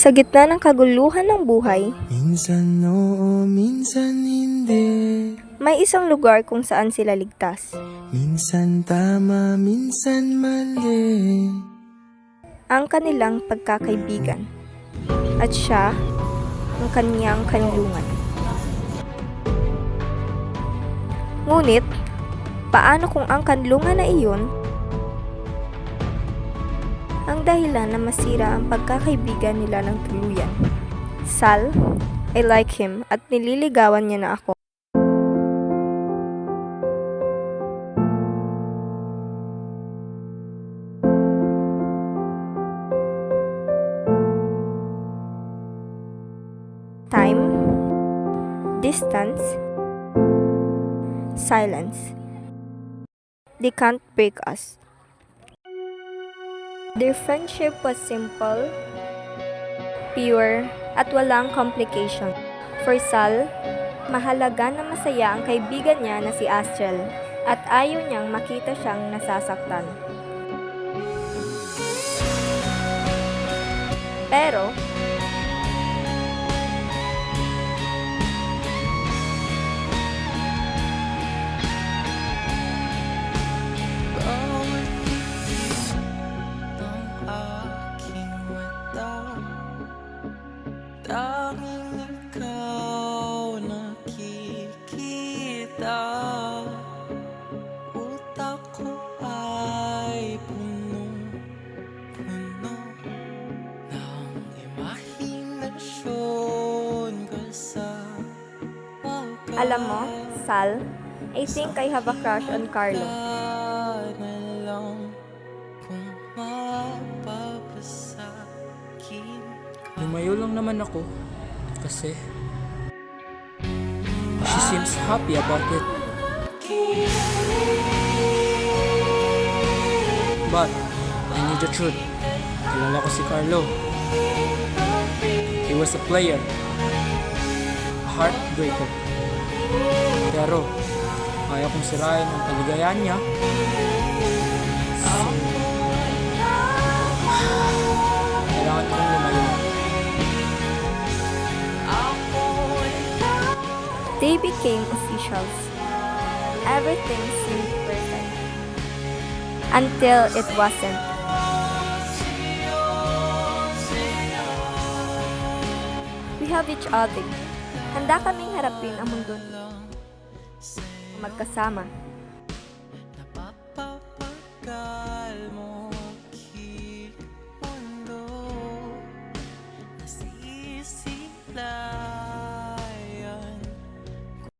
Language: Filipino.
Sa gitna ng kaguluhan ng buhay, minsan oo, minsan hindi. may isang lugar kung saan sila ligtas. Minsan tama, minsan mali. Ang kanilang pagkakaibigan. At siya, ang kaniyang kanlungan. Ngunit, paano kung ang kanlungan na iyon ang dahilan na masira ang pagkakaibigan nila ng tuluyan? Sal, I like him at nililigawan niya na ako. Time, distance, silence. They can't break us. Their friendship was simple, pure, at walang complication. For Sal, mahalaga na masaya ang kaibigan niya na si Astral at ayaw niyang makita siyang nasasaktan. Pero, Tanging ikaw nakikita. Utak ko ay puno-puno ng imahinasyon kasama ka. alam mo, Sal, I think I have a crush on Carlo. Na lang kung mapapasakin ka. Lumayo lang naman ako kasi she seems happy about it. But I need the truth. Kilala ko si Carlo. He was a player, a heartbreaker. Pero kaya kong sirain ang kaligayahan niya. So, kailangan kong lumayo. They became officials. Everything seemed perfect. Until it wasn't. We have each other. Handa kaming harapin ang mundo magkasama.